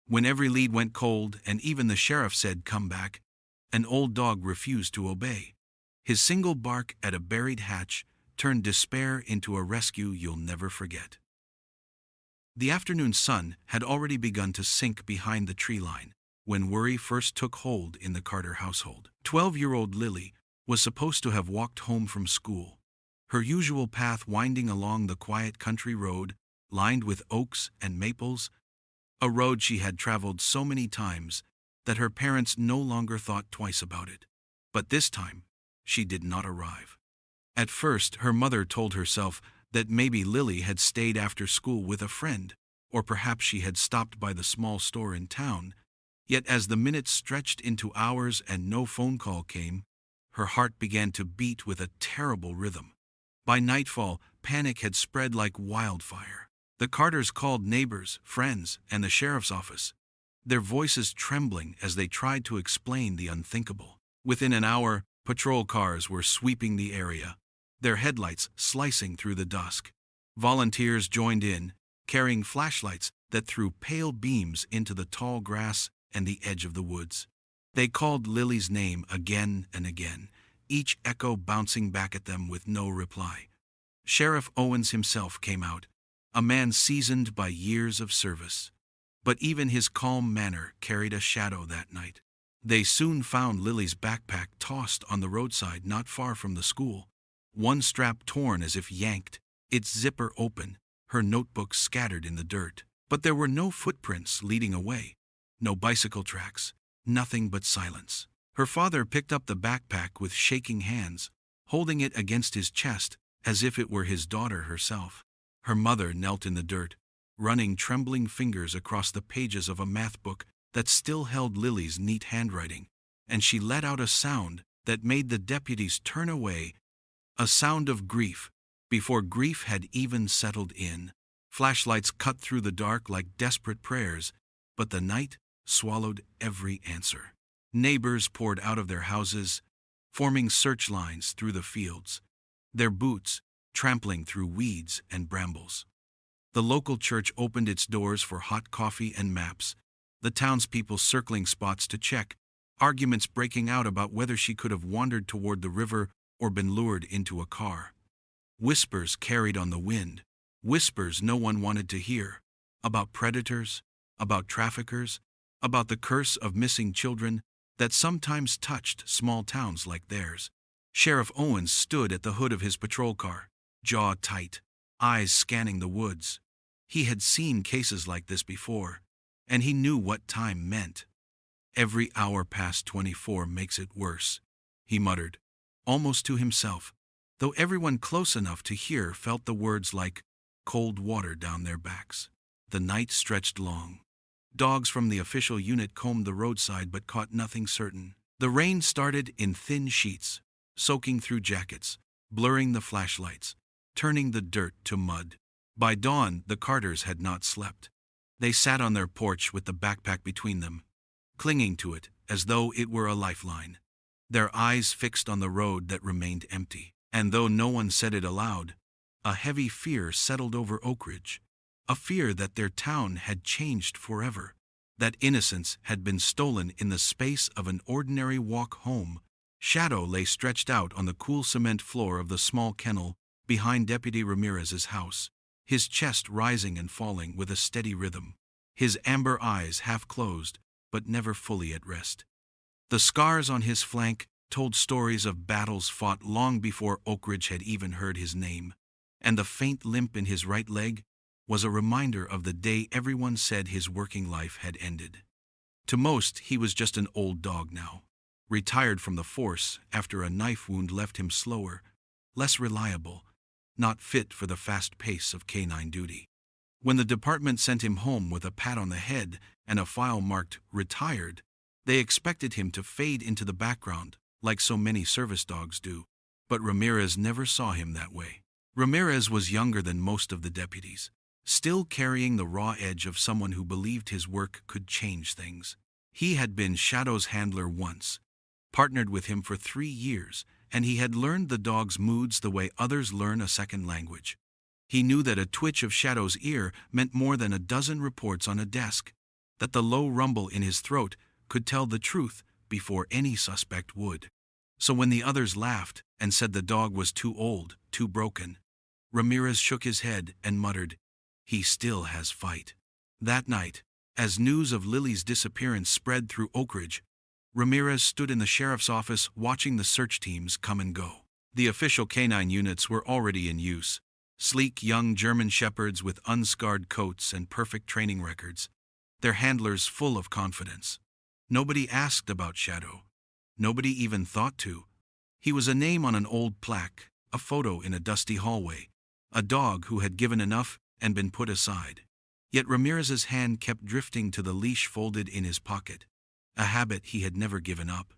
When every lead went cold and even the sheriff said, "Come back," an old dog refused to obey. His single bark at a buried hatch turned despair into a rescue you'll never forget. The afternoon sun had already begun to sink behind the tree line when worry first took hold in the Carter household. 12-year-old Lily was supposed to have walked home from school, her usual path winding along the quiet country road lined with oaks and maples, a road she had traveled so many times that her parents no longer thought twice about it. But this time, she did not arrive. At first, her mother told herself that maybe Lily had stayed after school with a friend, or perhaps she had stopped by the small store in town. Yet as the minutes stretched into hours and no phone call came, her heart began to beat with a terrible rhythm. By nightfall, panic had spread like wildfire. The Carters called neighbors, friends, and the sheriff's office, their voices trembling as they tried to explain the unthinkable. Within an hour, patrol cars were sweeping the area, their headlights slicing through the dusk. Volunteers joined in, carrying flashlights that threw pale beams into the tall grass and the edge of the woods. They called Lily's name again and again, each echo bouncing back at them with no reply. Sheriff Owens himself came out, a man seasoned by years of service. But even his calm manner carried a shadow that night. They soon found Lily's backpack tossed on the roadside not far from the school, one strap torn as if yanked, its zipper open, her notebook scattered in the dirt. But there were no footprints leading away, no bicycle tracks, nothing but silence. Her father picked up the backpack with shaking hands, holding it against his chest as if it were his daughter herself. Her mother knelt in the dirt, running trembling fingers across the pages of a math book that still held Lily's neat handwriting, and she let out a sound that made the deputies turn away, a sound of grief, before grief had even settled in. Flashlights cut through the dark like desperate prayers, but the night swallowed every answer. Neighbors poured out of their houses, forming search lines through the fields, their boots trampling through weeds and brambles. The local church opened its doors for hot coffee and maps, the townspeople circling spots to check, arguments breaking out about whether she could have wandered toward the river or been lured into a car. Whispers carried on the wind, whispers no one wanted to hear, about predators, about traffickers, about the curse of missing children that sometimes touched small towns like theirs. Sheriff Owens stood at the hood of his patrol car, jaw tight, eyes scanning the woods. He had seen cases like this before, and he knew what time meant. "Every hour past 24 makes it worse," he muttered, almost to himself, though everyone close enough to hear felt the words like cold water down their backs. The night stretched long. Dogs from the official unit combed the roadside but caught nothing certain. The rain started in thin sheets, soaking through jackets, blurring the flashlights, turning the dirt to mud. By dawn, the Carters had not slept. They sat on their porch with the backpack between them, clinging to it as though it were a lifeline, their eyes fixed on the road that remained empty. And though no one said it aloud, a heavy fear settled over Oak Ridge, a fear that their town had changed forever, that innocence had been stolen in the space of an ordinary walk home. Shadow lay stretched out on the cool cement floor of the small kennel behind Deputy Ramirez's house, his chest rising and falling with a steady rhythm, his amber eyes half closed but never fully at rest. The scars on his flank told stories of battles fought long before Oak Ridge had even heard his name, and the faint limp in his right leg was a reminder of the day everyone said his working life had ended. To most, he was just an old dog now, retired from the force after a knife wound left him slower, less reliable, not fit for the fast pace of canine duty. When the department sent him home with a pat on the head and a file marked "retired," they expected him to fade into the background, like so many service dogs do, but Ramirez never saw him that way. Ramirez was younger than most of the deputies, still carrying the raw edge of someone who believed his work could change things. He had been Shadow's handler once, partnered with him for 3 years, and he had learned the dog's moods the way others learn a second language. He knew that a twitch of Shadow's ear meant more than a dozen reports on a desk, that the low rumble in his throat could tell the truth before any suspect would. So when the others laughed and said the dog was too old, too broken, Ramirez shook his head and muttered, "He still has fight." That night, as news of Lily's disappearance spread through Oak Ridge, Ramirez stood in the sheriff's office watching the search teams come and go. The official canine units were already in use, sleek young German shepherds with unscarred coats and perfect training records, their handlers full of confidence. Nobody asked about Shadow. Nobody even thought to. He was a name on an old plaque, a photo in a dusty hallway, a dog who had given enough and been put aside. Yet Ramirez's hand kept drifting to the leash folded in his pocket, a habit he had never given up.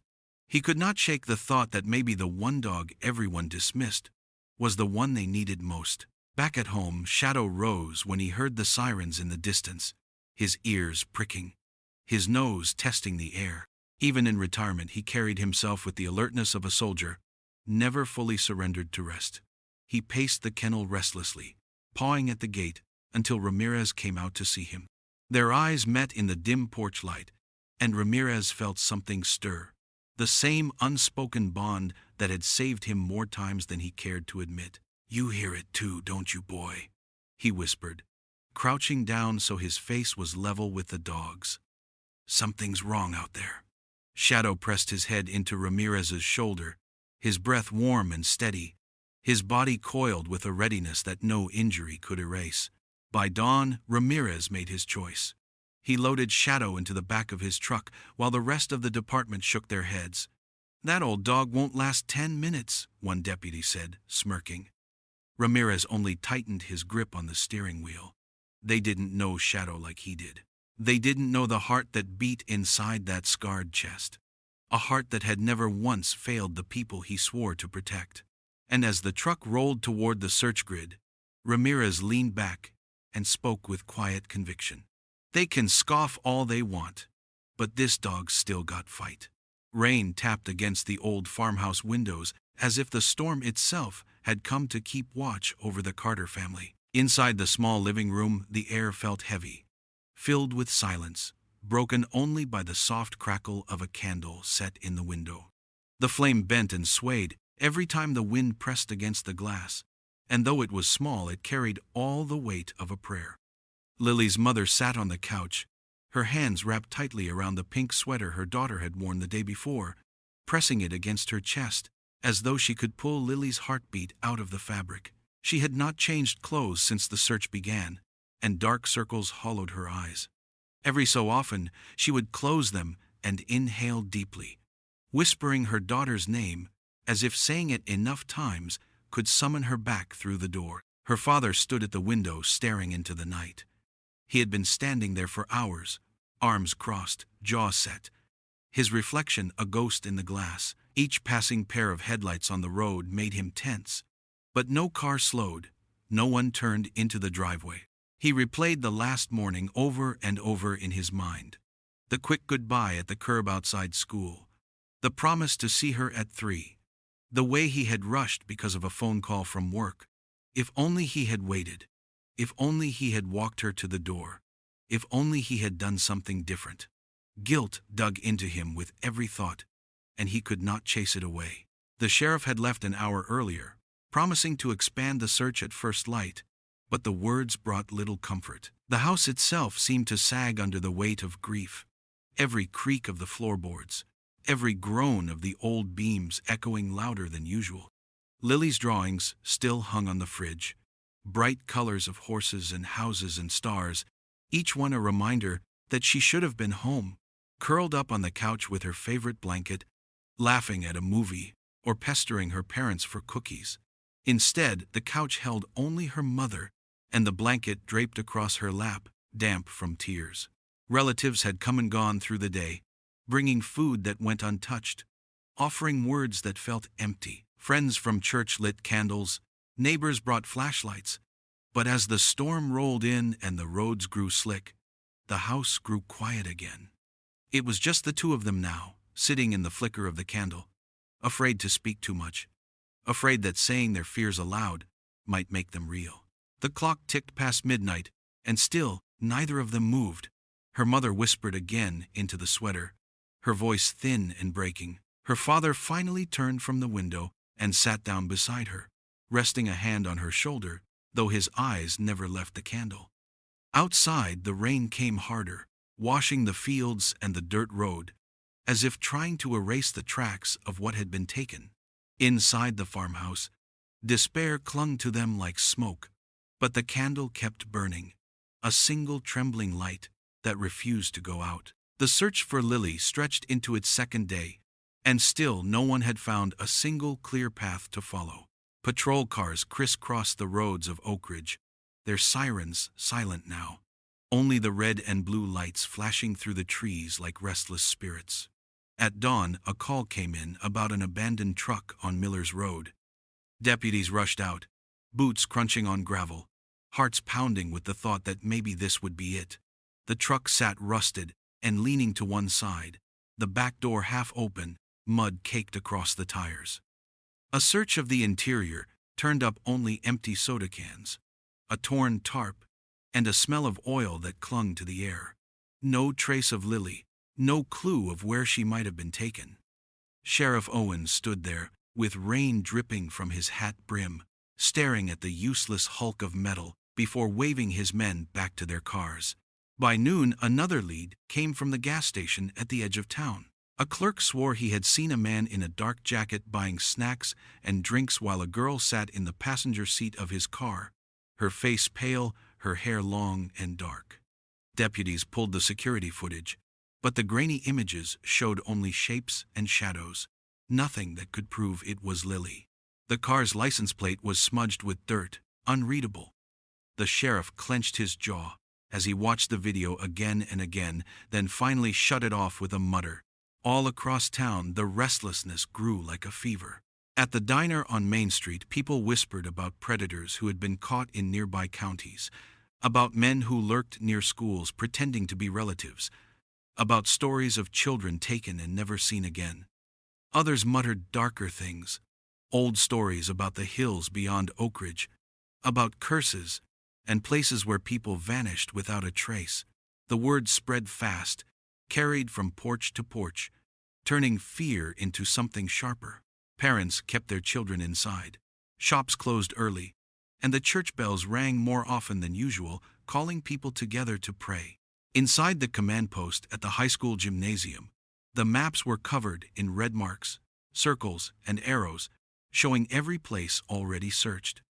He could not shake the thought that maybe the one dog everyone dismissed was the one they needed most. Back at home, Shadow rose when he heard the sirens in the distance, his ears pricking, his nose testing the air. Even in retirement, he carried himself with the alertness of a soldier, never fully surrendered to rest. He paced the kennel restlessly, pawing at the gate until Ramirez came out to see him. Their eyes met in the dim porch light, and Ramirez felt something stir, the same unspoken bond that had saved him more times than he cared to admit. "You hear it too, don't you, boy?" he whispered, crouching down so his face was level with the dog's. "Something's wrong out there." Shadow pressed his head into Ramirez's shoulder, his breath warm and steady, his body coiled with a readiness that no injury could erase. By dawn, Ramirez made his choice. He loaded Shadow into the back of his truck while the rest of the department shook their heads. "That old dog won't last 10 minutes, one deputy said, smirking. Ramirez only tightened his grip on the steering wheel. They didn't know Shadow like he did. They didn't know the heart that beat inside that scarred chest. A heart that had never once failed the people he swore to protect. And as the truck rolled toward the search grid, Ramirez leaned back and spoke with quiet conviction. "They can scoff all they want, but this dog's still got fight." Rain tapped against the old farmhouse windows as if the storm itself had come to keep watch over the Carter family. Inside the small living room, the air felt heavy, filled with silence, broken only by the soft crackle of a candle set in the window. The flame bent and swayed every time the wind pressed against the glass, and though it was small, it carried all the weight of a prayer. Lily's mother sat on the couch, her hands wrapped tightly around the pink sweater her daughter had worn the day before, pressing it against her chest, as though she could pull Lily's heartbeat out of the fabric. She had not changed clothes since the search began, and dark circles hollowed her eyes. Every so often, she would close them and inhale deeply, whispering her daughter's name, as if saying it enough times could summon her back through the door. Her father stood at the window staring into the night. He had been standing there for hours, arms crossed, jaw set, his reflection a ghost in the glass. Each passing pair of headlights on the road made him tense. But no car slowed, no one turned into the driveway. He replayed the last morning over and over in his mind. The quick goodbye at the curb outside school. The promise to see her at 3. The way he had rushed because of a phone call from work. If only he had waited. If only he had walked her to the door. If only he had done something different. Guilt dug into him with every thought, and he could not chase it away. The sheriff had left an hour earlier, promising to expand the search at first light, but the words brought little comfort. The house itself seemed to sag under the weight of grief, every creak of the floorboards, every groan of the old beams echoing louder than usual. Lily's drawings still hung on the fridge, bright colors of horses and houses and stars, each one a reminder that she should have been home, curled up on the couch with her favorite blanket, laughing at a movie or pestering her parents for cookies. Instead, the couch held only her mother, and the blanket draped across her lap, damp from tears. Relatives had come and gone through the day, bringing food that went untouched, offering words that felt empty. Friends from church lit candles, neighbors brought flashlights. But as the storm rolled in and the roads grew slick, the house grew quiet again. It was just the two of them now, sitting in the flicker of the candle, afraid to speak too much, afraid that saying their fears aloud might make them real. The clock ticked past midnight, and still neither of them moved. Her mother whispered again into the sweater, her voice thin and breaking. Her father finally turned from the window and sat down beside her, resting a hand on her shoulder, though his eyes never left the candle. Outside, the rain came harder, washing the fields and the dirt road, as if trying to erase the tracks of what had been taken. Inside the farmhouse, despair clung to them like smoke, but the candle kept burning, a single trembling light that refused to go out. The search for Lily stretched into its second day, and still no one had found a single clear path to follow. Patrol cars crisscrossed the roads of Oak Ridge, their sirens silent now, only the red and blue lights flashing through the trees like restless spirits. At dawn, a call came in about an abandoned truck on Miller's Road. Deputies rushed out, boots crunching on gravel, hearts pounding with the thought that maybe this would be it. The truck sat rusted and leaning to one side, the back door half open, mud caked across the tires. A search of the interior turned up only empty soda cans, a torn tarp, and a smell of oil that clung to the air. No trace of Lily, no clue of where she might have been taken. Sheriff Owens stood there, with rain dripping from his hat brim, staring at the useless hulk of metal before waving his men back to their cars. By noon, another lead came from the gas station at the edge of town. A clerk swore he had seen a man in a dark jacket buying snacks and drinks while a girl sat in the passenger seat of his car, her face pale, her hair long and dark. Deputies pulled the security footage, but the grainy images showed only shapes and shadows, nothing that could prove it was Lily. The car's license plate was smudged with dirt, unreadable. The sheriff clenched his jaw as he watched the video again and again, then finally shut it off with a mutter. All across town, the restlessness grew like a fever. At the diner on Main Street, people whispered about predators who had been caught in nearby counties, about men who lurked near schools pretending to be relatives, about stories of children taken and never seen again. Others muttered darker things, old stories about the hills beyond Oak Ridge, about curses and places where people vanished without a trace. The word spread fast, carried from porch to porch, turning fear into something sharper. Parents kept their children inside. Shops closed early, and the church bells rang more often than usual, calling people together to pray. Inside the command post at the high school gymnasium, the maps were covered in red marks, circles, and arrows, showing every place already searched.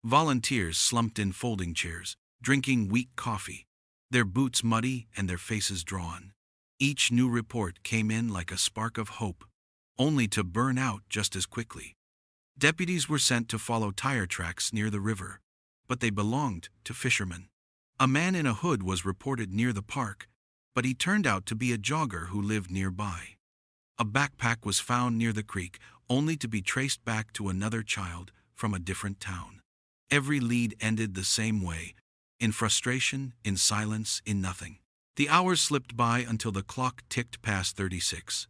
Volunteers slumped in folding chairs, drinking weak coffee, their boots muddy and their faces drawn. Each new report came in like a spark of hope, only to burn out just as quickly. Deputies were sent to follow tire tracks near the river, but they belonged to fishermen. A man in a hood was reported near the park, but he turned out to be a jogger who lived nearby. A backpack was found near the creek, only to be traced back to another child from a different town. Every lead ended the same way, in frustration, in silence, in nothing. The hours slipped by until the clock ticked past 36,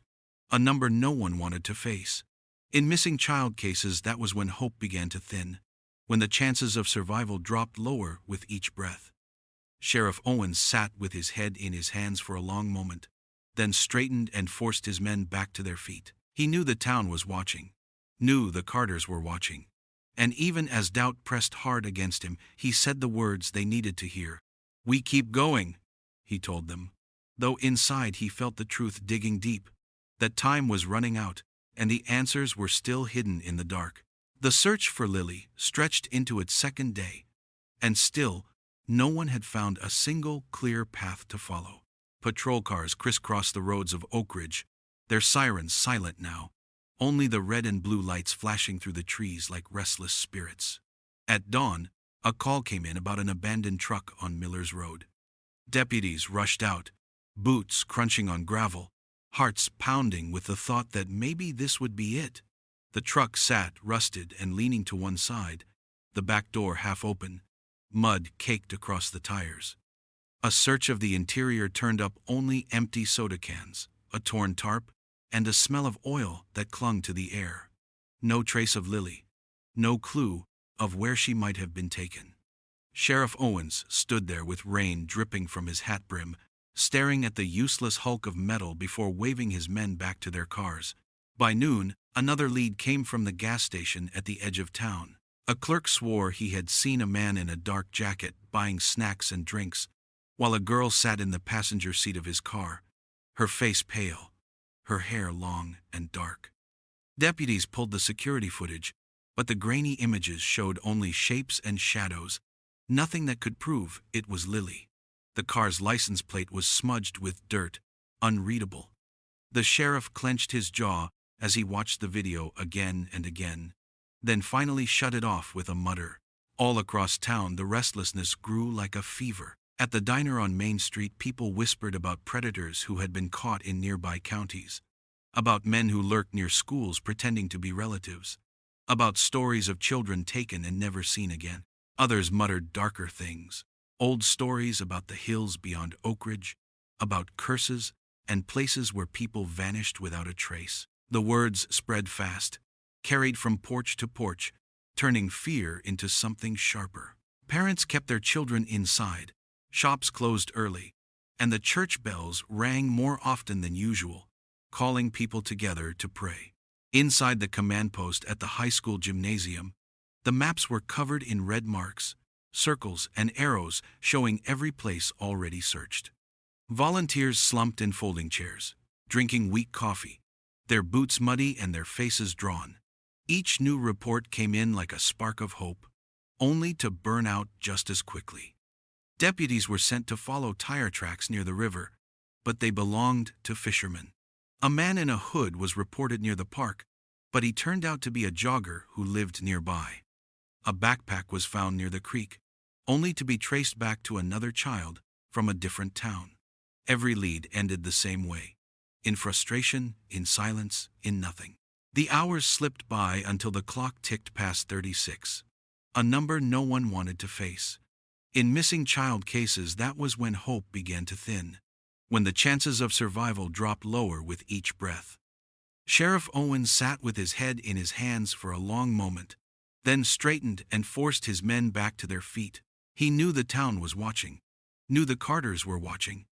a number no one wanted to face. In missing child cases, that was when hope began to thin, when the chances of survival dropped lower with each breath. Sheriff Owens sat with his head in his hands for a long moment, then straightened and forced his men back to their feet. He knew the town was watching, knew the Carters were watching, and even as doubt pressed hard against him, he said the words they needed to hear. "We keep going," he told them, though inside he felt the truth digging deep, that time was running out, and the answers were still hidden in the dark. The search for Lily stretched into its second day, and still, no one had found a single clear path to follow. Patrol cars crisscrossed the roads of Oak Ridge, their sirens silent now, only the red and blue lights flashing through the trees like restless spirits. At dawn, a call came in about an abandoned truck on Miller's Road. Deputies rushed out, boots crunching on gravel, hearts pounding with the thought that maybe this would be it. The truck sat rusted and leaning to one side, the back door half open, mud caked across the tires. A search of the interior turned up only empty soda cans, a torn tarp, and a smell of oil that clung to the air. No trace of Lily, no clue of where she might have been taken. Sheriff Owens stood there with rain dripping from his hat brim, staring at the useless hulk of metal before waving his men back to their cars. By noon, another lead came from the gas station at the edge of town. A clerk swore he had seen a man in a dark jacket buying snacks and drinks, while a girl sat in the passenger seat of his car, her face pale, her hair long and dark. Deputies pulled the security footage, but the grainy images showed only shapes and shadows, nothing that could prove it was Lily. The car's license plate was smudged with dirt, unreadable. The sheriff clenched his jaw as he watched the video again and again, then finally shut it off with a mutter. All across town, the restlessness grew like a fever. At the diner on Main Street, people whispered about predators who had been caught in nearby counties, about men who lurked near schools pretending to be relatives, about stories of children taken and never seen again. Others muttered darker things, old stories about the hills beyond Oak Ridge, about curses and places where people vanished without a trace. The words spread fast, carried from porch to porch, turning fear into something sharper. Parents kept their children inside, shops closed early, and the church bells rang more often than usual, calling people together to pray. Inside the command post at the high school gymnasium, the maps were covered in red marks, circles, and arrows showing every place already searched. Volunteers slumped in folding chairs, drinking weak coffee, their boots muddy and their faces drawn. Each new report came in like a spark of hope, only to burn out just as quickly. Deputies were sent to follow tire tracks near the river, but they belonged to fishermen. A man in a hood was reported near the park, but he turned out to be a jogger who lived nearby. A backpack was found near the creek, only to be traced back to another child from a different town. Every lead ended the same way. In frustration, in silence, in nothing. The hours slipped by until the clock ticked past 36, a number no one wanted to face. In missing child cases, that was when hope began to thin, when the chances of survival dropped lower with each breath. Sheriff Owens sat with his head in his hands for a long moment, then straightened and forced his men back to their feet. He knew the town was watching, knew the Carters were watching,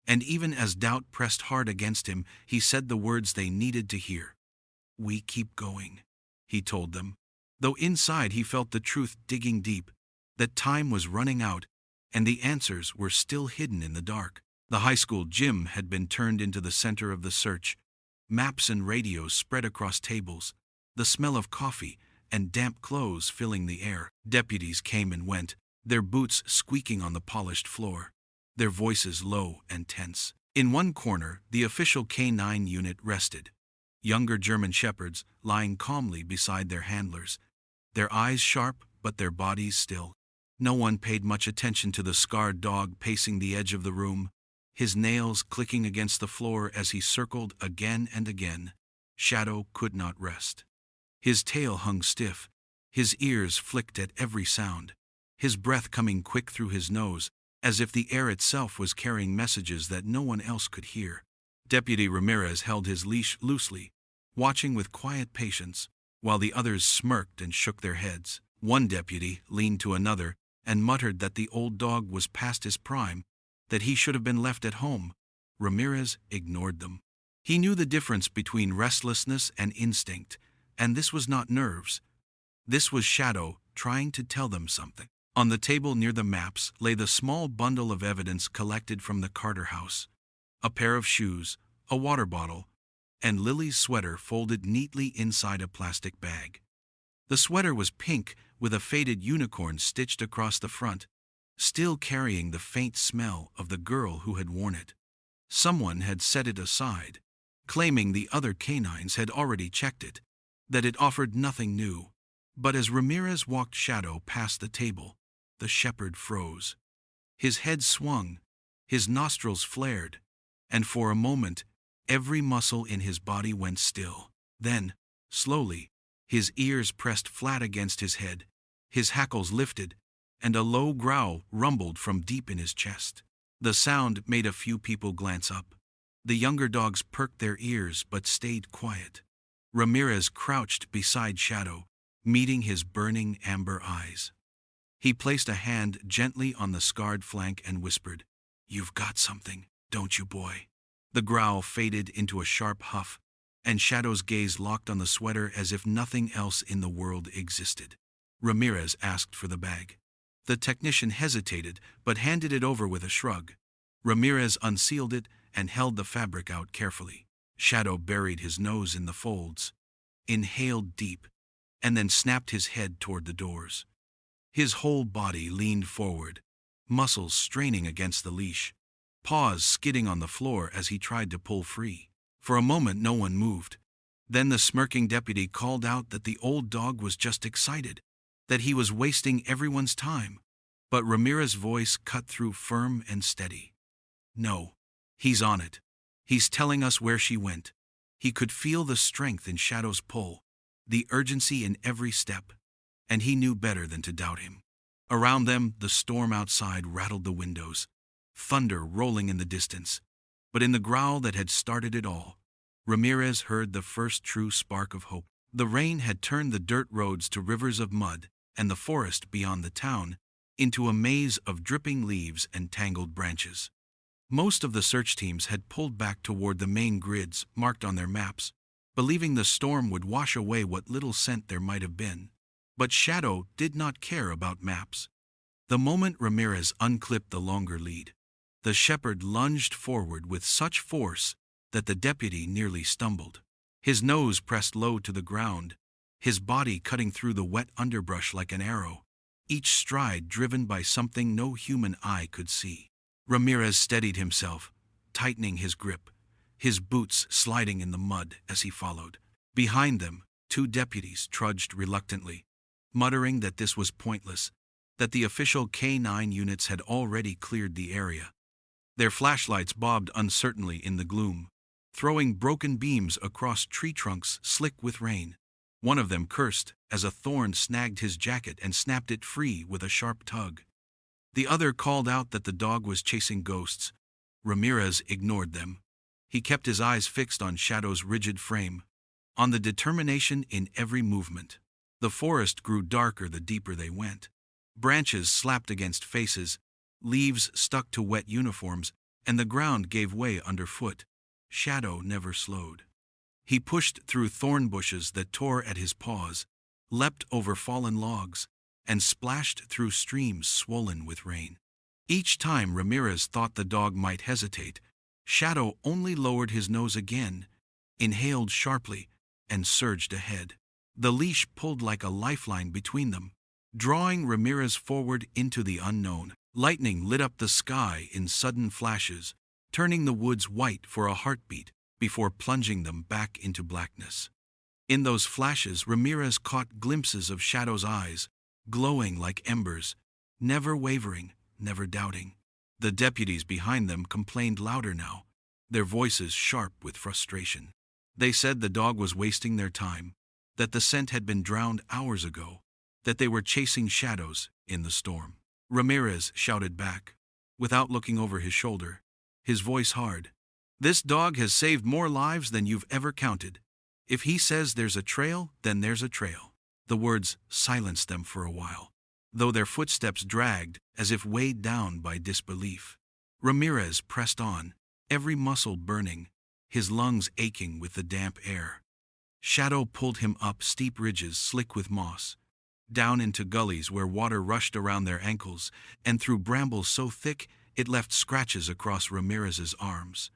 and even as doubt pressed hard against him, he said the words they needed to hear. "We keep going," he told them, though inside he felt the truth digging deep, that time was running out, and the answers were still hidden in the dark. The high school gym had been turned into the center of the search, maps and radios spread across tables, the smell of coffee and damp clothes filling the air. Deputies came and went, their boots squeaking on the polished floor, their voices low and tense. In one corner, the official K-9 unit rested, younger German shepherds lying calmly beside their handlers, their eyes sharp but their bodies still. No one paid much attention to the scarred dog pacing the edge of the room, his nails clicking against the floor as he circled again and again. Shadow could not rest. His tail hung stiff, his ears flicked at every sound, his breath coming quick through his nose, as if the air itself was carrying messages that no one else could hear. Deputy Ramirez held his leash loosely, watching with quiet patience, while the others smirked and shook their heads. One deputy leaned to another and muttered that the old dog was past his prime, that he should have been left at home. Ramirez ignored them. He knew the difference between restlessness and instinct, and this was not nerves. This was Shadow trying to tell them something. On the table near the maps lay the small bundle of evidence collected from the Carter house. A pair of shoes, a water bottle, and Lily's sweater folded neatly inside a plastic bag. The sweater was pink with a faded unicorn stitched across the front, still carrying the faint smell of the girl who had worn it. Someone had set it aside, claiming the other canines had already checked it, that it offered nothing new. But as Ramirez walked Shadow past the table, the shepherd froze. His head swung, his nostrils flared, and for a moment, every muscle in his body went still. Then, slowly, his ears pressed flat against his head, his hackles lifted, and a low growl rumbled from deep in his chest. The sound made a few people glance up. The younger dogs perked their ears but stayed quiet. Ramirez crouched beside Shadow, meeting his burning amber eyes. He placed a hand gently on the scarred flank and whispered, "You've got something." Don't you, boy? The growl faded into a sharp huff, and Shadow's gaze locked on the sweater as if nothing else in the world existed. Ramirez asked for the bag. The technician hesitated, but handed it over with a shrug. Ramirez unsealed it and held the fabric out carefully. Shadow buried his nose in the folds, inhaled deep, and then snapped his head toward the doors. His whole body leaned forward, muscles straining against the leash, paws skidding on the floor as he tried to pull free. For a moment no one moved. Then the smirking deputy called out that the old dog was just excited, that he was wasting everyone's time. But Ramirez's voice cut through firm and steady. No, he's on it. He's telling us where she went. He could feel the strength in Shadow's pull, the urgency in every step, and he knew better than to doubt him. Around them, the storm outside rattled the windows, thunder rolling in the distance. But in the growl that had started it all, Ramirez heard the first true spark of hope. The rain had turned the dirt roads to rivers of mud, and the forest beyond the town into a maze of dripping leaves and tangled branches. Most of the search teams had pulled back toward the main grids marked on their maps, believing the storm would wash away what little scent there might have been. But Shadow did not care about maps. The moment Ramirez unclipped the longer lead, the shepherd lunged forward with such force that the deputy nearly stumbled. His nose pressed low to the ground, his body cutting through the wet underbrush like an arrow, each stride driven by something no human eye could see. Ramirez steadied himself, tightening his grip, his boots sliding in the mud as he followed. Behind them, two deputies trudged reluctantly, muttering that this was pointless, that the official K-9 units had already cleared the area. Their flashlights bobbed uncertainly in the gloom, throwing broken beams across tree trunks slick with rain. One of them cursed as a thorn snagged his jacket and snapped it free with a sharp tug. The other called out that the dog was chasing ghosts. Ramirez ignored them. He kept his eyes fixed on Shadow's rigid frame, on the determination in every movement. The forest grew darker the deeper they went. Branches slapped against faces, leaves stuck to wet uniforms, and the ground gave way underfoot. Shadow never slowed. He pushed through thorn bushes that tore at his paws, leapt over fallen logs, and splashed through streams swollen with rain. Each time Ramirez thought the dog might hesitate, Shadow only lowered his nose again, inhaled sharply, and surged ahead. The leash pulled like a lifeline between them, drawing Ramirez forward into the unknown. Lightning lit up the sky in sudden flashes, turning the woods white for a heartbeat before plunging them back into blackness. In those flashes, Ramirez caught glimpses of Shadow's eyes, glowing like embers, never wavering, never doubting. The deputies behind them complained louder now, their voices sharp with frustration. They said the dog was wasting their time, that the scent had been drowned hours ago, that they were chasing shadows in the storm. Ramirez shouted back, without looking over his shoulder, his voice hard. This dog has saved more lives than you've ever counted. If he says there's a trail, then there's a trail. The words silenced them for a while, though their footsteps dragged as if weighed down by disbelief. Ramirez pressed on, every muscle burning, his lungs aching with the damp air. Shadow pulled him up steep ridges slick with moss, down into gullies where water rushed around their ankles, and through brambles so thick it left scratches across Ramirez's arms.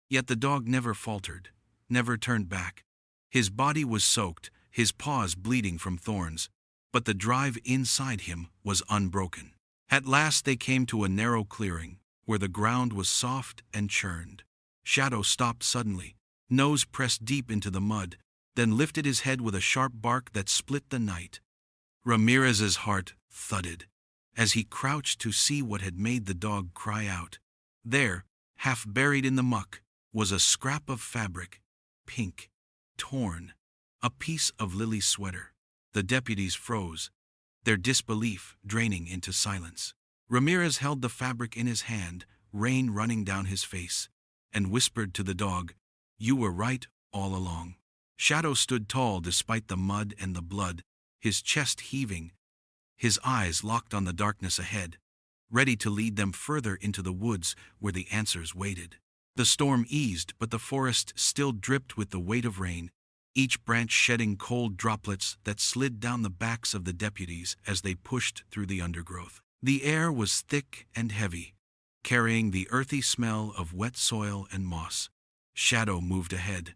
Yet the dog never faltered, never turned back. His body was soaked, his paws bleeding from thorns, but the drive inside him was unbroken. At last they came to a narrow clearing, where the ground was soft and churned. Shadow stopped suddenly, nose pressed deep into the mud, then lifted his head with a sharp bark that split the night. Ramirez's heart thudded as he crouched to see what had made the dog cry out. There, half buried in the muck, was a scrap of fabric, pink, torn, a piece of Lily's sweater. The deputies froze, their disbelief draining into silence. Ramirez held the fabric in his hand, rain running down his face, and whispered to the dog, "You were right all along." Shadow stood tall despite the mud and the blood, his chest heaving, his eyes locked on the darkness ahead. ready to lead them further into the woods where the answers waited. The storm eased, but the forest still dripped with the weight of rain, each branch shedding cold droplets that slid down the backs of the deputies as they pushed through the undergrowth. The air was thick and heavy, carrying the earthy smell of wet soil and moss. Shadow moved ahead,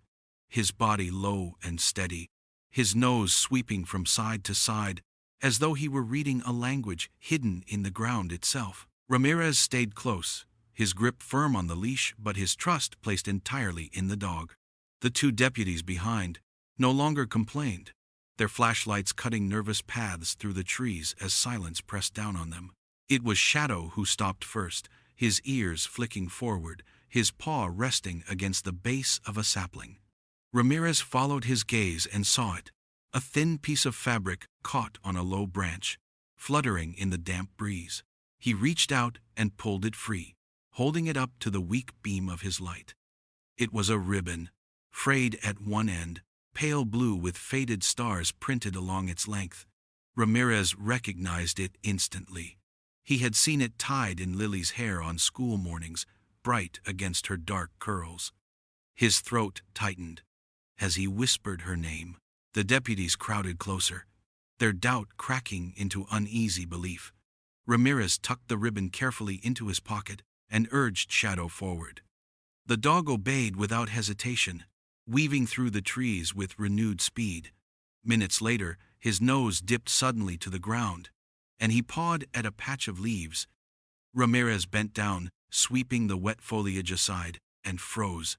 his body low and steady, his nose sweeping from side to side, as though he were reading a language hidden in the ground itself. Ramirez stayed close, his grip firm on the leash but his trust placed entirely in the dog. The two deputies behind no longer complained, their flashlights cutting nervous paths through the trees as silence pressed down on them. It was Shadow who stopped first, his ears flicking forward, his paw resting against the base of a sapling. Ramirez followed his gaze and saw it, a thin piece of fabric caught on a low branch, fluttering in the damp breeze. He reached out and pulled it free, holding it up to the weak beam of his light. It was a ribbon, frayed at one end, pale blue with faded stars printed along its length. Ramirez recognized it instantly. He had seen it tied in Lily's hair on school mornings, bright against her dark curls. His throat tightened as he whispered her name. The deputies crowded closer, their doubt cracking into uneasy belief. Ramirez tucked the ribbon carefully into his pocket and urged Shadow forward. The dog obeyed without hesitation, weaving through the trees with renewed speed. Minutes later, his nose dipped suddenly to the ground, and he pawed at a patch of leaves. Ramirez bent down, sweeping the wet foliage aside, and froze.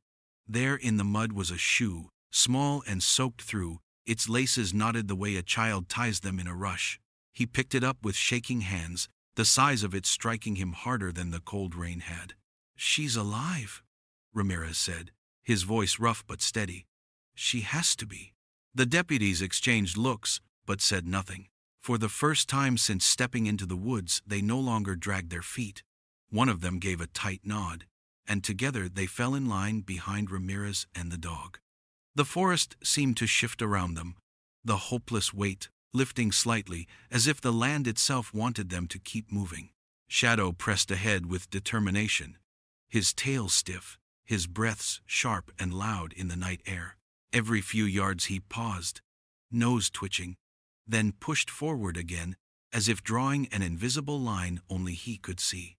There in the mud was a shoe, small and soaked through, its laces knotted the way a child ties them in a rush. He picked it up with shaking hands, the size of it striking him harder than the cold rain had. "She's alive," Ramirez said, his voice rough but steady. "She has to be." The deputies exchanged looks, but said nothing. For the first time since stepping into the woods, they no longer dragged their feet. One of them gave a tight nod, and together they fell in line behind Ramirez and the dog. The forest seemed to shift around them, the hopeless weight lifting slightly, as if the land itself wanted them to keep moving. Shadow pressed ahead with determination, his tail stiff, his breaths sharp and loud in the night air. Every few yards he paused, nose twitching, then pushed forward again, as if drawing an invisible line only he could see.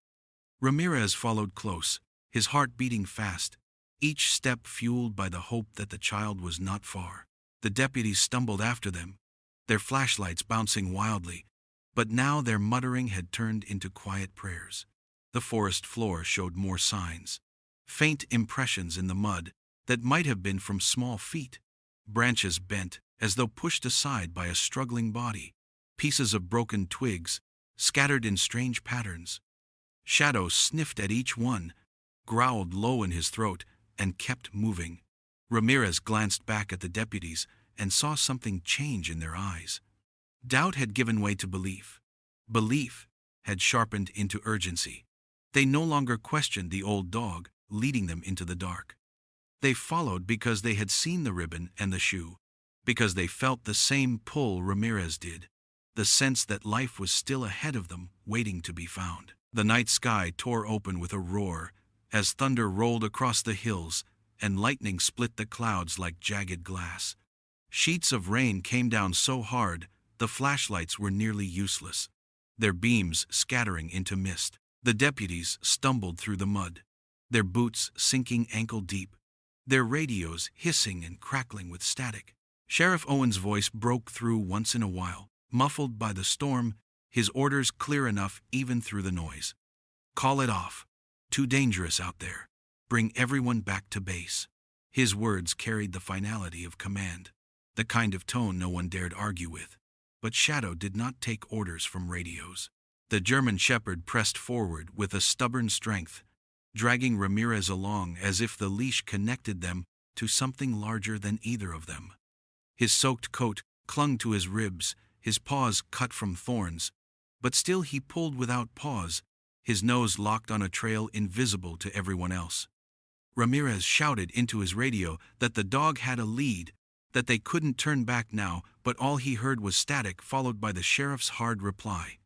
Ramirez followed close, his heart beating fast, each step fueled by the hope that the child was not far. The deputies stumbled after them, their flashlights bouncing wildly, but now their muttering had turned into quiet prayers. The forest floor showed more signs, faint impressions in the mud that might have been from small feet, branches bent as though pushed aside by a struggling body, pieces of broken twigs scattered in strange patterns. Shadow sniffed at each one, growled low in his throat, and kept moving. Ramirez glanced back at the deputies and saw something change in their eyes. Doubt had given way to belief. Belief had sharpened into urgency. They no longer questioned the old dog leading them into the dark. They followed because they had seen the ribbon and the shoe, because they felt the same pull Ramirez did, the sense that life was still ahead of them, waiting to be found. The night sky tore open with a roar, as thunder rolled across the hills and lightning split the clouds like jagged glass. Sheets of rain came down so hard, the flashlights were nearly useless, their beams scattering into mist. The deputies stumbled through the mud, their boots sinking ankle-deep, their radios hissing and crackling with static. Sheriff Owen's voice broke through once in a while, muffled by the storm, his orders clear enough even through the noise. "Call it off. Too dangerous out there. Bring everyone back to base." His words carried the finality of command, the kind of tone no one dared argue with. But Shadow did not take orders from radios. The German shepherd pressed forward with a stubborn strength, dragging Ramirez along as if the leash connected them to something larger than either of them. His soaked coat clung to his ribs, his paws cut from thorns, but still he pulled without pause, his nose locked on a trail invisible to everyone else. Ramirez shouted into his radio that the dog had a lead, that they couldn't turn back now, but all he heard was static followed by the sheriff's hard reply.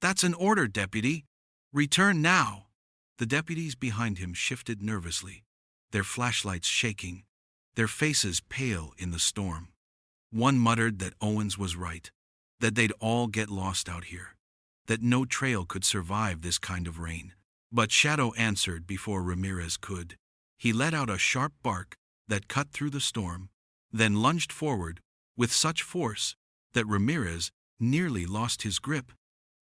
"That's an order, deputy. Return now! The deputies behind him shifted nervously, their flashlights shaking, their faces pale in the storm. One muttered that Owens was right, that they'd all get lost out here, that no trail could survive this kind of rain. But Shadow answered before Ramirez could. He let out a sharp bark that cut through the storm, then lunged forward with such force that Ramirez nearly lost his grip.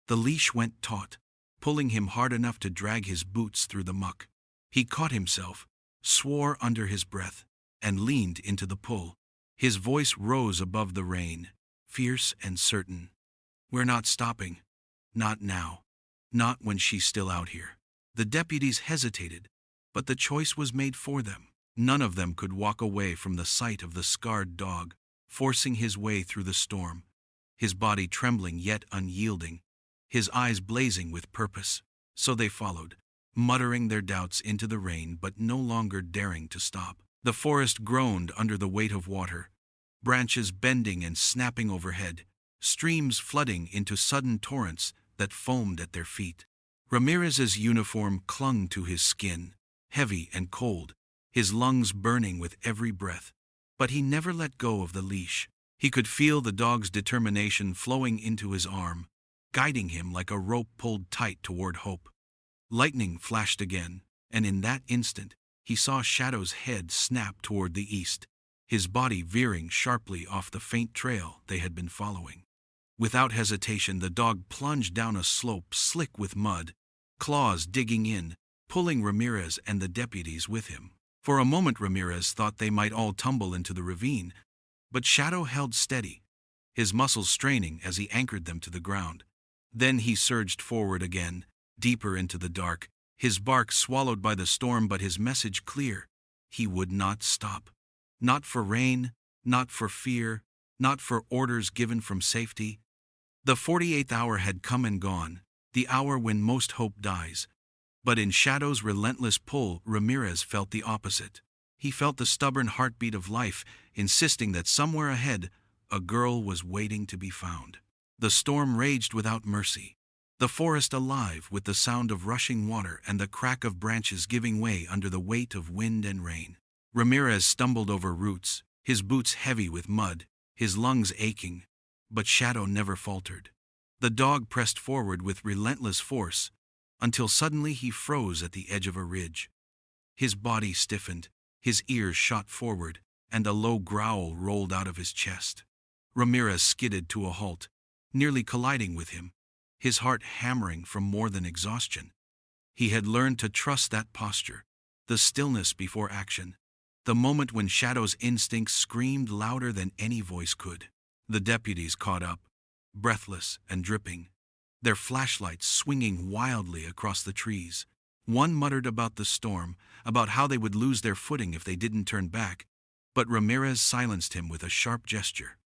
The leash went taut, pulling him hard enough to drag his boots through the muck. He caught himself, swore under his breath, and leaned into the pull. His voice rose above the rain, fierce and certain. "We're not stopping. Not now. Not when she's still out here." The deputies hesitated, but the choice was made for them. None of them could walk away from the sight of the scarred dog, forcing his way through the storm, his body trembling yet unyielding, his eyes blazing with purpose. So they followed, muttering their doubts into the rain but no longer daring to stop. The forest groaned under the weight of water, branches bending and snapping overhead, streams flooding into sudden torrents that foamed at their feet. Ramirez's uniform clung to his skin, heavy and cold, his lungs burning with every breath. But he never let go of the leash. He could feel the dog's determination flowing into his arm, guiding him like a rope pulled tight toward hope. Lightning flashed again, and in that instant, he saw Shadow's head snap toward the east, his body veering sharply off the faint trail they had been following. Without hesitation, the dog plunged down a slope slick with mud, claws digging in, pulling Ramirez and the deputies with him. For a moment Ramirez thought they might all tumble into the ravine, but Shadow held steady, his muscles straining as he anchored them to the ground. Then he surged forward again, deeper into the dark, his bark swallowed by the storm but his message clear. He would not stop. Not for rain, not for fear, not for orders given from safety. The 48th hour had come and gone, the hour when most hope dies. But in Shadow's relentless pull, Ramirez felt the opposite. He felt the stubborn heartbeat of life, insisting that somewhere ahead, a girl was waiting to be found. The storm raged without mercy, the forest alive with the sound of rushing water and the crack of branches giving way under the weight of wind and rain. Ramirez stumbled over roots, his boots heavy with mud, his lungs aching, but Shadow never faltered. The dog pressed forward with relentless force, until suddenly he froze at the edge of a ridge. His body stiffened, his ears shot forward, and a low growl rolled out of his chest. Ramirez skidded to a halt, nearly colliding with him, his heart hammering from more than exhaustion. He had learned to trust that posture, the stillness before action, the moment when Shadow's instincts screamed louder than any voice could. The deputies caught up, breathless and dripping, their flashlights swinging wildly across the trees. One muttered about the storm, about how they would lose their footing if they didn't turn back, but Ramirez silenced him with a sharp gesture.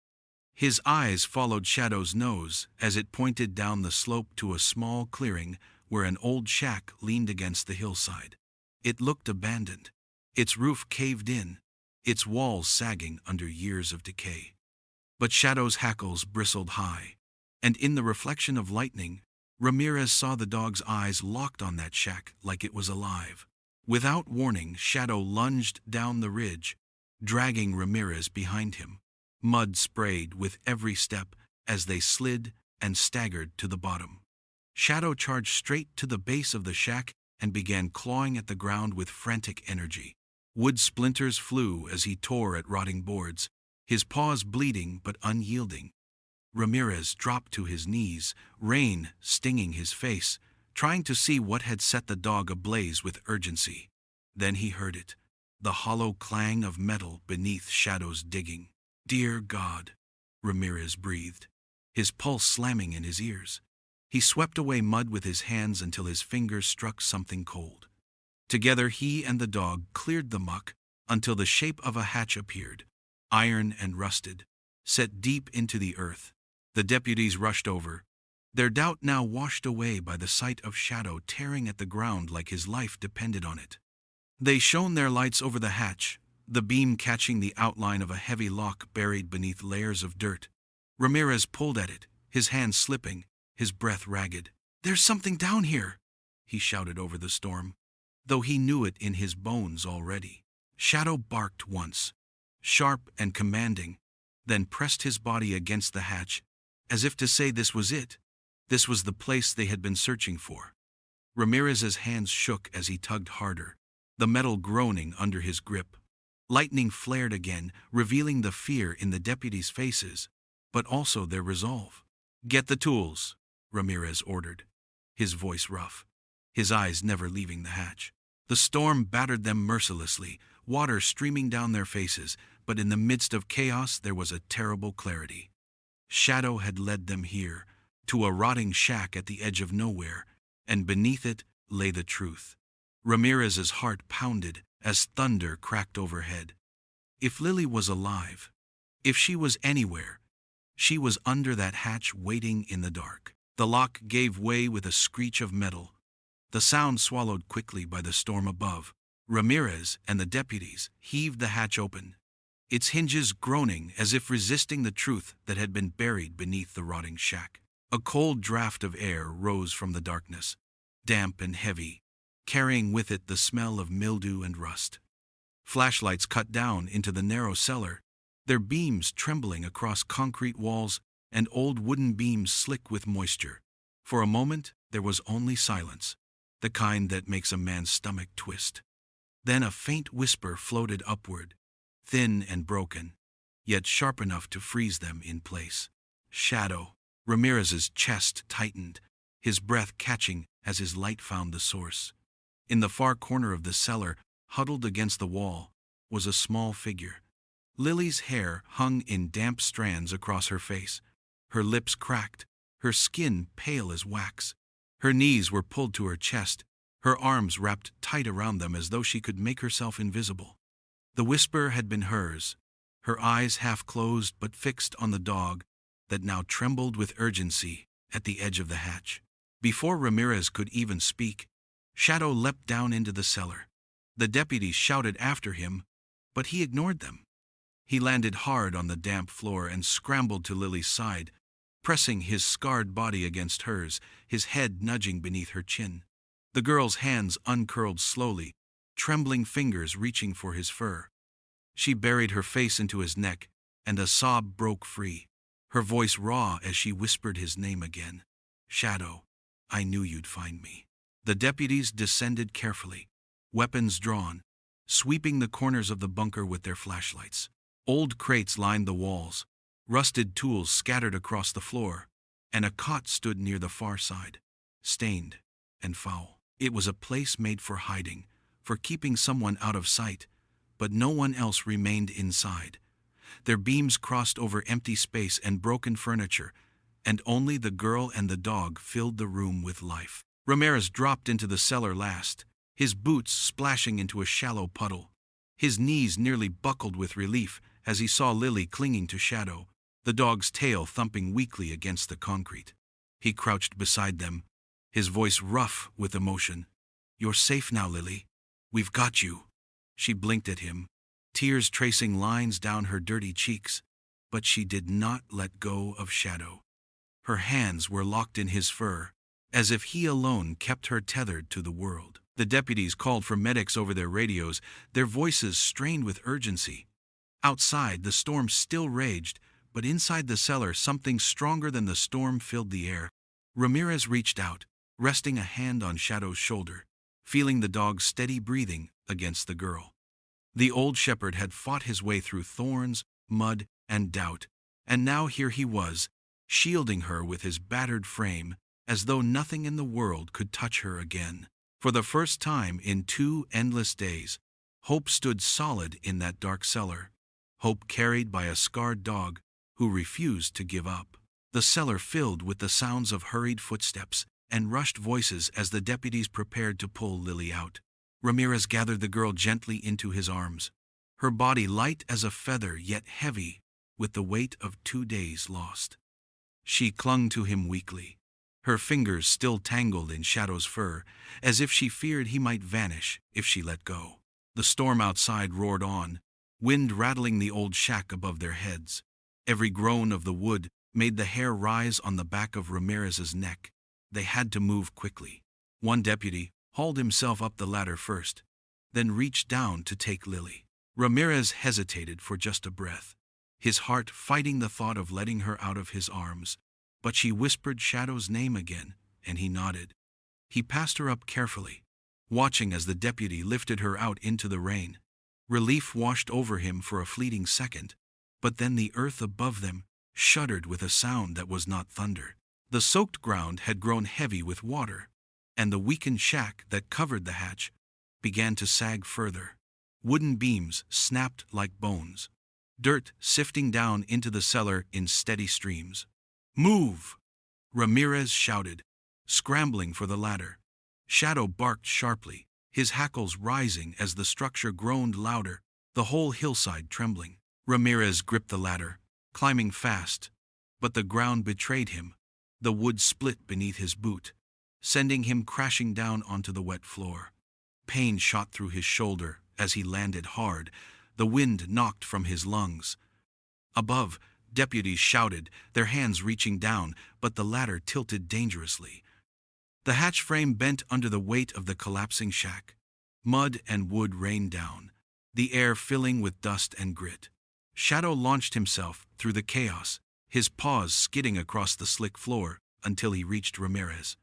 His eyes followed Shadow's nose as it pointed down the slope to a small clearing where an old shack leaned against the hillside. It looked abandoned, its roof caved in, its walls sagging under years of decay. But Shadow's hackles bristled high, and in the reflection of lightning, Ramirez saw the dog's eyes locked on that shack like it was alive. Without warning, Shadow lunged down the ridge, dragging Ramirez behind him. Mud sprayed with every step as they slid and staggered to the bottom. Shadow charged straight to the base of the shack and began clawing at the ground with frantic energy. Wood splinters flew as he tore at rotting boards, his paws bleeding but unyielding. Ramirez dropped to his knees, rain stinging his face, trying to see what had set the dog ablaze with urgency. Then he heard it, the hollow clang of metal beneath Shadow's digging. "Dear God," Ramirez breathed, his pulse slamming in his ears. He swept away mud with his hands until his fingers struck something cold. Together he and the dog cleared the muck until the shape of a hatch appeared, iron and rusted, set deep into the earth. The deputies rushed over, their doubt now washed away by the sight of Shadow tearing at the ground like his life depended on it. They shone their lights over the hatch, the beam catching the outline of a heavy lock buried beneath layers of dirt. Ramirez pulled at it, his hands slipping, his breath ragged. "There's something down here!" he shouted over the storm, though he knew it in his bones already. Shadow barked once, sharp and commanding, then pressed his body against the hatch, as if to say this was it. This was the place they had been searching for. Ramirez's hands shook as he tugged harder, the metal groaning under his grip. Lightning flared again, revealing the fear in the deputies' faces, but also their resolve. "Get the tools," Ramirez ordered, his voice rough, his eyes never leaving the hatch. The storm battered them mercilessly, water streaming down their faces, but in the midst of chaos there was a terrible clarity. Shadow had led them here, to a rotting shack at the edge of nowhere, and beneath it lay the truth. Ramirez's heart pounded as thunder cracked overhead. If Lily was alive, if she was anywhere, she was under that hatch waiting in the dark. The lock gave way with a screech of metal, the sound swallowed quickly by the storm above. Ramirez and the deputies heaved the hatch open, its hinges groaning as if resisting the truth that had been buried beneath the rotting shack. A cold draft of air rose from the darkness, damp and heavy, carrying with it the smell of mildew and rust. Flashlights cut down into the narrow cellar, their beams trembling across concrete walls and old wooden beams slick with moisture. For a moment there was only silence, the kind that makes a man's stomach twist. Then a faint whisper floated upward, thin and broken, yet sharp enough to freeze them in place. "Shadow." Ramirez's chest tightened, his breath catching as his light found the source. In the far corner of the cellar, huddled against the wall, was a small figure. Lily's hair hung in damp strands across her face, her lips cracked, her skin pale as wax. Her knees were pulled to her chest, her arms wrapped tight around them as though she could make herself invisible. The whisper had been hers, her eyes half closed but fixed on the dog that now trembled with urgency at the edge of the hatch. Before Ramirez could even speak, Shadow leapt down into the cellar. The deputies shouted after him, but he ignored them. He landed hard on the damp floor and scrambled to Lily's side, pressing his scarred body against hers, his head nudging beneath her chin. The girl's hands uncurled slowly, trembling fingers reaching for his fur. She buried her face into his neck, and a sob broke free, her voice raw as she whispered his name again. "Shadow, I knew you'd find me." The deputies descended carefully, weapons drawn, sweeping the corners of the bunker with their flashlights. Old crates lined the walls, rusted tools scattered across the floor, and a cot stood near the far side, stained and foul. It was a place made for hiding, for keeping someone out of sight, but no one else remained inside. Their beams crossed over empty space and broken furniture, and only the girl and the dog filled the room with life. Ramirez dropped into the cellar last, his boots splashing into a shallow puddle. His knees nearly buckled with relief as he saw Lily clinging to Shadow, the dog's tail thumping weakly against the concrete. He crouched beside them, his voice rough with emotion. "You're safe now, Lily. We've got you." She blinked at him, tears tracing lines down her dirty cheeks, but she did not let go of Shadow. Her hands were locked in his fur, as if he alone kept her tethered to the world. The deputies called for medics over their radios, their voices strained with urgency. Outside, the storm still raged, but inside the cellar, something stronger than the storm filled the air. Ramirez reached out, resting a hand on Shadow's shoulder, feeling the dog's steady breathing against the girl. The old shepherd had fought his way through thorns, mud, and doubt, and now here he was, shielding her with his battered frame, as though nothing in the world could touch her again. For the first time in 2 endless days, hope stood solid in that dark cellar, hope carried by a scarred dog who refused to give up. The cellar filled with the sounds of hurried footsteps and rushed voices as the deputies prepared to pull Lily out. Ramirez gathered the girl gently into his arms, her body light as a feather yet heavy with the weight of 2 days lost. She clung to him weakly, her fingers still tangled in Shadow's fur, as if she feared he might vanish if she let go. The storm outside roared on, wind rattling the old shack above their heads. Every groan of the wood made the hair rise on the back of Ramirez's neck. They had to move quickly. One deputy hauled himself up the ladder first, then reached down to take Lily. Ramirez hesitated for just a breath, his heart fighting the thought of letting her out of his arms, but she whispered Shadow's name again, and he nodded. He passed her up carefully, watching as the deputy lifted her out into the rain. Relief washed over him for a fleeting second, but then the earth above them shuddered with a sound that was not thunder. The soaked ground had grown heavy with water, and the weakened shack that covered the hatch began to sag further. Wooden beams snapped like bones, dirt sifting down into the cellar in steady streams. "Move!" Ramirez shouted, scrambling for the ladder. Shadow barked sharply, his hackles rising as the structure groaned louder, the whole hillside trembling. Ramirez gripped the ladder, climbing fast, but the ground betrayed him. The wood split beneath his boot, sending him crashing down onto the wet floor. Pain shot through his shoulder as he landed hard, the wind knocked from his lungs. Above, deputies shouted, their hands reaching down, but the ladder tilted dangerously. The hatch frame bent under the weight of the collapsing shack. Mud and wood rained down, the air filling with dust and grit. Shadow launched himself through the chaos, his paws skidding across the slick floor until he reached Ramirez.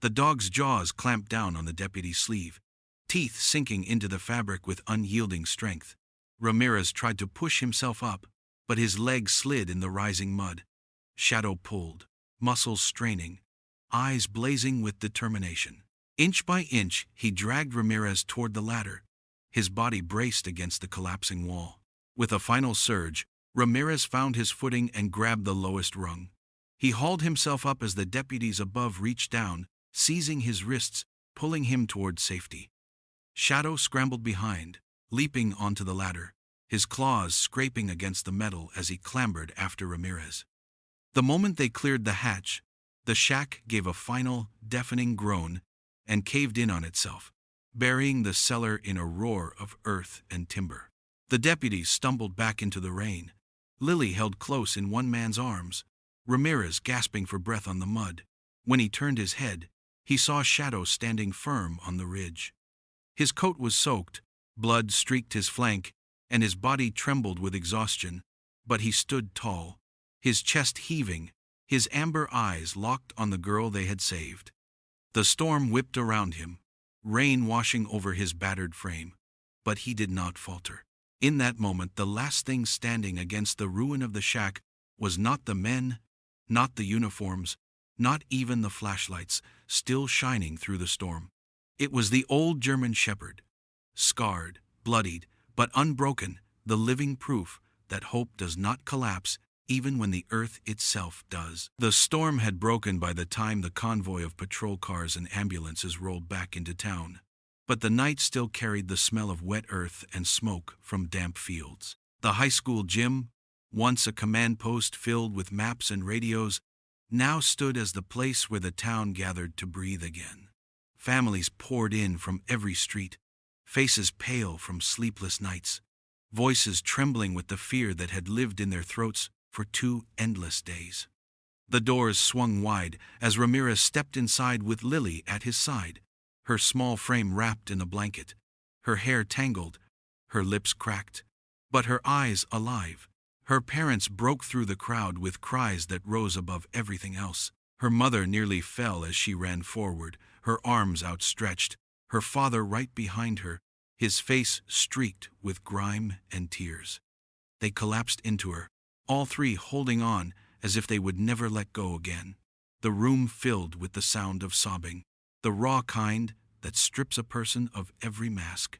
The dog's jaws clamped down on the deputy's sleeve, teeth sinking into the fabric with unyielding strength. Ramirez tried to push himself up, but his legs slid in the rising mud. Shadow pulled, muscles straining, eyes blazing with determination. Inch by inch, he dragged Ramirez toward the ladder, his body braced against the collapsing wall. With a final surge, Ramirez found his footing and grabbed the lowest rung. He hauled himself up as the deputies above reached down, seizing his wrists, pulling him toward safety. Shadow scrambled behind, leaping onto the ladder, his claws scraping against the metal as he clambered after Ramirez. The moment they cleared the hatch, the shack gave a final, deafening groan and caved in on itself, burying the cellar in a roar of earth and timber. The deputies stumbled back into the rain, Lily held close in one man's arms, Ramirez gasping for breath on the mud. When he turned his head, he saw Shadow standing firm on the ridge. His coat was soaked, blood streaked his flank, and his body trembled with exhaustion, but he stood tall, his chest heaving, his amber eyes locked on the girl they had saved. The storm whipped around him, rain washing over his battered frame, but he did not falter. In that moment, the last thing standing against the ruin of the shack was not the men, not the uniforms, not even the flashlights still shining through the storm. It was the old German shepherd, scarred, bloodied, but unbroken, the living proof that hope does not collapse even when the earth itself does. The storm had broken by the time the convoy of patrol cars and ambulances rolled back into town, but the night still carried the smell of wet earth and smoke from damp fields. The high school gym, once a command post filled with maps and radios, now stood as the place where the town gathered to breathe again. Families poured in from every street, faces pale from sleepless nights, voices trembling with the fear that had lived in their throats for 2 endless days. The doors swung wide as Ramirez stepped inside with Lily at his side, her small frame wrapped in a blanket, her hair tangled, her lips cracked, but her eyes alive. Her parents broke through the crowd with cries that rose above everything else. Her mother nearly fell as she ran forward, her arms outstretched, her father right behind her, his face streaked with grime and tears. They collapsed into her, all three holding on as if they would never let go again. The room filled with the sound of sobbing, the raw kind that strips a person of every mask.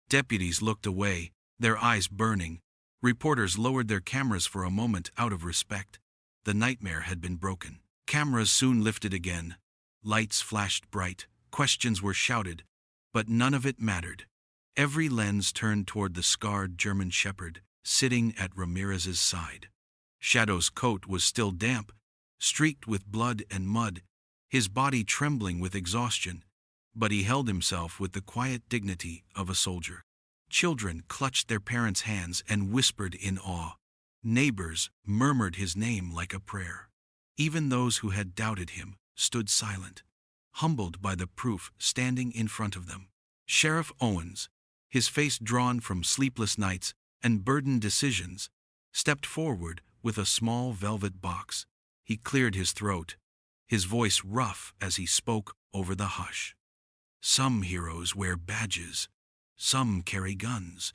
Deputies looked away, their eyes burning. Reporters lowered their cameras for a moment out of respect. The nightmare had been broken. Cameras soon lifted again. Lights flashed bright. Questions were shouted. But none of it mattered. Every lens turned toward the scarred German shepherd, sitting at Ramirez's side. Shadow's coat was still damp, streaked with blood and mud, his body trembling with exhaustion, but he held himself with the quiet dignity of a soldier. Children clutched their parents' hands and whispered in awe. Neighbors murmured his name like a prayer. Even those who had doubted him stood silent, humbled by the proof standing in front of them. Sheriff Owens, his face drawn from sleepless nights and burdened decisions, stepped forward with a small velvet box. He cleared his throat, his voice rough as he spoke over the hush. Some heroes wear badges, some carry guns,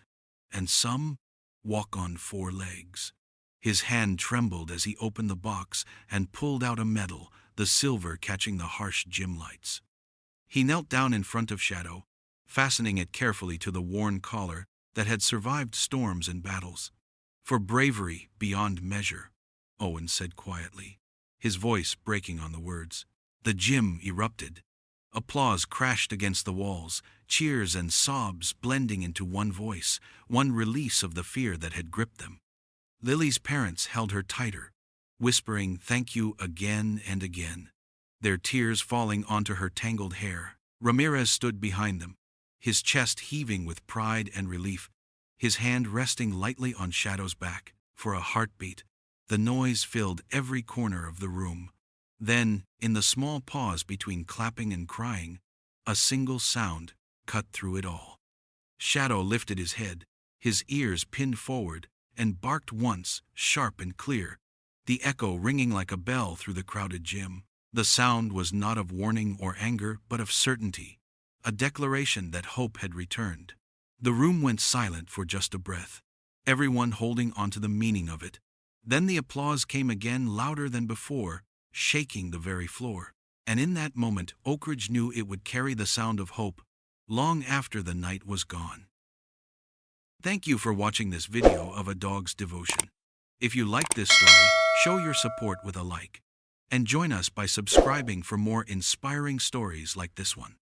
and some walk on four legs. His hand trembled as he opened the box and pulled out a medal, the silver catching the harsh gym lights. He knelt down in front of Shadow, fastening it carefully to the worn collar that had survived storms and battles. "For bravery beyond measure," Owen said quietly, his voice breaking on the words. The gym erupted. Applause crashed against the walls, cheers and sobs blending into one voice, one release of the fear that had gripped them. Lily's parents held her tighter, whispering thank you again and again, their tears falling onto her tangled hair. Ramirez stood behind them, his chest heaving with pride and relief, his hand resting lightly on Shadow's back. For a heartbeat, the noise filled every corner of the room. Then, in the small pause between clapping and crying, a single sound cut through it all. Shadow lifted his head, his ears pinned forward, and barked once, sharp and clear, the echo ringing like a bell through the crowded gym. The sound was not of warning or anger, but of certainty, a declaration that hope had returned. The room went silent for just a breath, everyone holding onto the meaning of it. Then the applause came again, louder than before, shaking the very floor. And in that moment, Oak Ridge knew it would carry the sound of hope long after the night was gone. Thank you for watching this video of A Dog's Devotion. If you liked this story, show your support with a like. And join us by subscribing for more inspiring stories like this one.